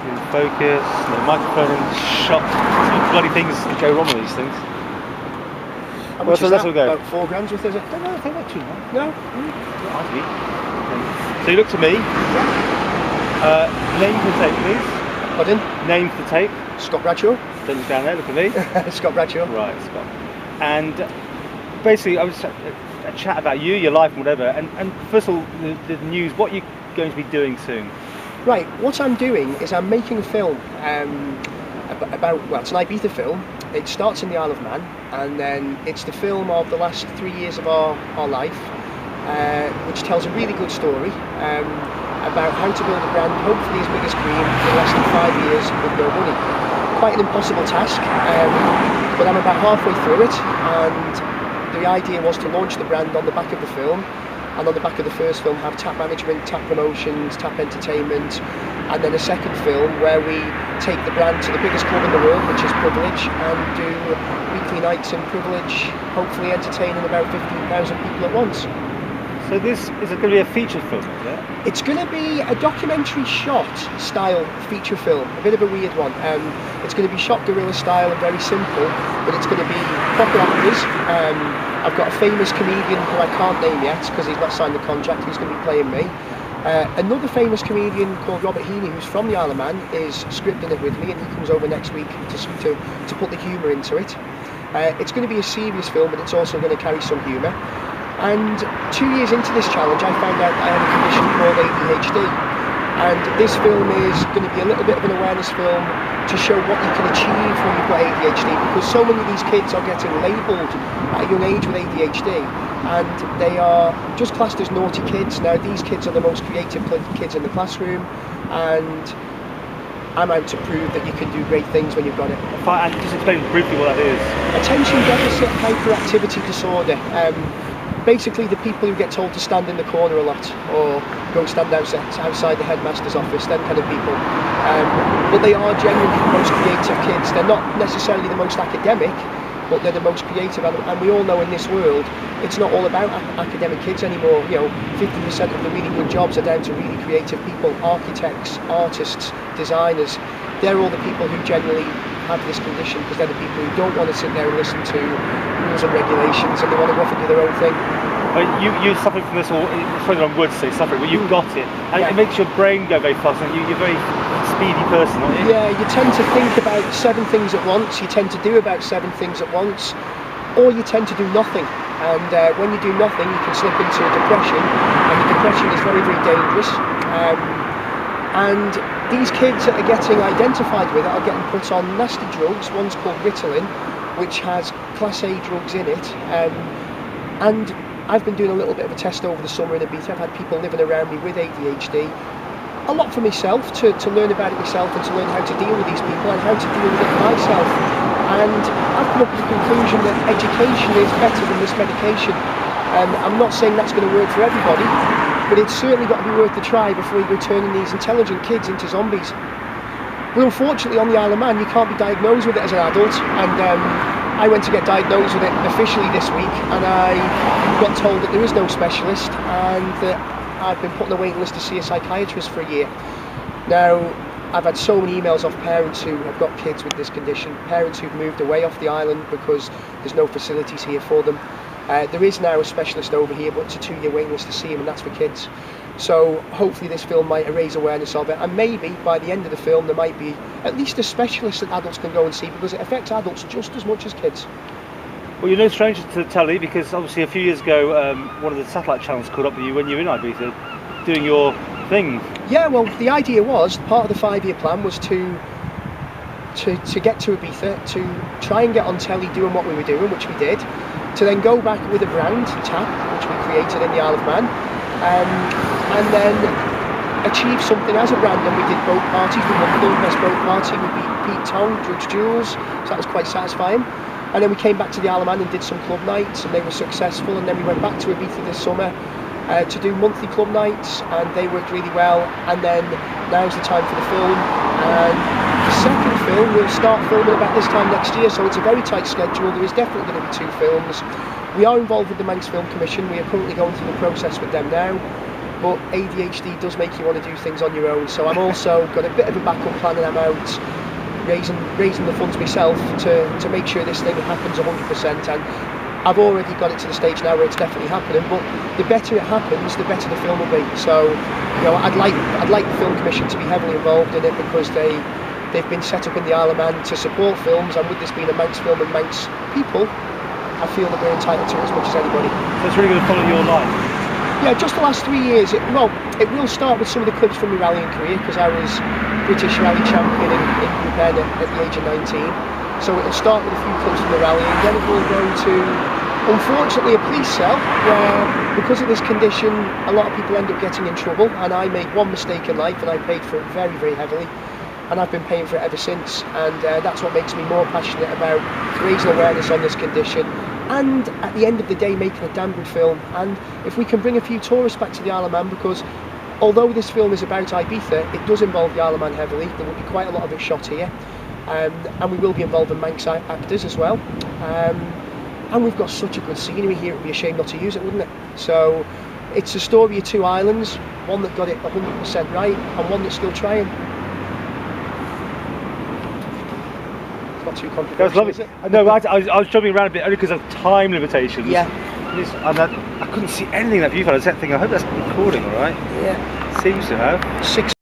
in focus, no microphone in shot. Some bloody things that go wrong with these things. How much is that? About £4 worth, is it? I don't know, I think about 2 months. No? So you look to me. Yeah. Name for the tape, please. Pardon? Name for the tape. Scott Bradshaw. Don't look down there, look at me. Scott Bradshaw. Right, Scott. And basically, I was a chat about you, your life, and whatever. And first of all, the news. What are you going to be doing soon? Right. What I'm doing is I'm making a film about. Well, it's an Ibiza film. It starts in the Isle of Man, and then it's the film of the last 3 years of our life, which tells a really good story about how to build a brand, hopefully as big as Cream, in less than 5 years with no money. Quite an impossible task, but I'm about halfway through it, and the idea was to launch the brand on the back of the film, and on the back of the first film have tap management, tap promotions, tap entertainment, and then a second film where we take the brand to the biggest club in the world, which is Privilege, and do weekly nights in Privilege, hopefully entertaining about 15,000 people at once. So this is going to be a feature film, is it? It's going to be a documentary shot style feature film, a bit of a weird one. It's going to be shot guerrilla style and very simple, but it's going to be proper actors. I've got a famous comedian who I can't name yet because he's not signed the contract, who's going to be playing me. Another famous comedian called Robert Heaney, who's from the Isle of Man, is scripting it with me, and he comes over next week to put the humour into it. It's going to be a serious film, but it's also going to carry some humour. And 2 years into this challenge, I found out that I had a condition called ADHD. And this film is going to be a little bit of an awareness film to show what you can achieve when you've got ADHD, because so many of these kids are getting labelled at a young age with ADHD, and they are just classed as naughty kids. Now, these kids are the most creative kids in the classroom, and I'm out to prove that you can do great things when you've got it. And just explain briefly what that is. Attention deficit hyperactivity disorder. Basically, the people who get told to stand in the corner a lot, or go stand outside the headmaster's office, them kind of people. But they are genuinely the most creative kids. They're not necessarily the most academic, but they're the most creative. And we all know in this world, it's not all about academic kids anymore. 50% of the really good jobs are down to really creative people, architects, artists, designers. They're all the people who generally have this condition, because they're the people who don't want to sit there and listen to rules and regulations, and they want to go off and do their own thing. You suffer from this, or it's probably the wrong word to say suffering, but you've got it, and it makes your brain go very fast, and you're a very speedy person, aren't you? Yeah, you tend to think about 7 things at once, you tend to do about 7 things at once, or you tend to do nothing. And when you do nothing, you can slip into a depression, and the depression is very, very dangerous. And these kids that are getting identified with it are getting put on nasty drugs. One's called Ritalin, which has Class A drugs in it. And I've been doing a little bit of a test over the summer in Ibiza. I've had people living around me with ADHD. A lot for myself, to learn about it myself, and to learn how to deal with these people and how to deal with it myself. And I've come up with the conclusion that education is better than this medication. I'm not saying that's going to work for everybody, but it's certainly got to be worth the try before you go turning these intelligent kids into zombies. But unfortunately, on the Isle of Man, you can't be diagnosed with it as an adult, and I went to get diagnosed with it officially this week, and I got told that there is no specialist, and that I've been put on the waiting list to see a psychiatrist for a year. Now, I've had so many emails off parents who have got kids with this condition, parents who've moved away off the island because there's no facilities here for them. There is now a specialist over here, but it's a 2-year waiting list to see him, and that's for kids. So hopefully this film might raise awareness of it, and maybe by the end of the film there might be at least a specialist that adults can go and see, because it affects adults just as much as kids. Well, you're no stranger to telly, because obviously a few years ago one of the satellite channels caught up with you when you were in Ibiza doing your thing. Yeah, well, the idea was, part of the 5-year plan was to get to Ibiza, to try and get on telly doing what we were doing, which we did, to then go back with a brand, Tap, which we created in the Isle of Man, and then achieve something as a brand. And we did boat parties. We won the best boat party. We beat Pete Tong, Judge Jules, so that was quite satisfying. And then we came back to the Isle of Man and did some club nights, and they were successful. And then we went back to Ibiza this summer to do monthly club nights, and they worked really well. And then now's the time for the film, and the second film will start filming about this time next year, so it's a very tight schedule. There is definitely going to be 2 films. We are involved with the Manx Film Commission. We are currently going through the process with them now. but ADHD does make you want to do things on your own. So I'm also got a bit of a backup plan, and I'm out raising the funds myself to make sure this thing happens 100%. And I've already got it to the stage now where it's definitely happening. But the better it happens, the better the film will be. So, you know, I'd like the Film Commission to be heavily involved in it, because they've been set up in the Isle of Man to support films, and with this being a Manx film and Manx people, I feel that we're entitled to it as much as anybody. So it's really going to follow your life? Yeah, just the last 3 years. It will start with some of the clips from my rallying career, because I was British rally champion in Group N at the age of 19. So it'll start with a few clips from the rallying, then it will go to, unfortunately, a police cell, where because of this condition a lot of people end up getting in trouble, and I made one mistake in life and I paid for it very, very heavily, and I've been paying for it ever since. And that's what makes me more passionate about raising awareness on this condition, and at the end of the day making a damn good film. And if we can bring a few tourists back to the Isle of Man, because although this film is about Ibiza, it does involve the Isle of Man heavily. There will be quite a lot of it shot here, and we will be involving Manx actors as well. And we've got such a good scenery here, it would be a shame not to use it, wouldn't it? So it's a story of two islands, one that got it 100% right and one that's still trying. It's not too controversial. That was lovely. Is it? No, I was jumping around a bit only because of time limitations. Yeah. I couldn't see anything in that viewfinder. I was thinking, I hope that's recording all right. Yeah. Seems to have. 6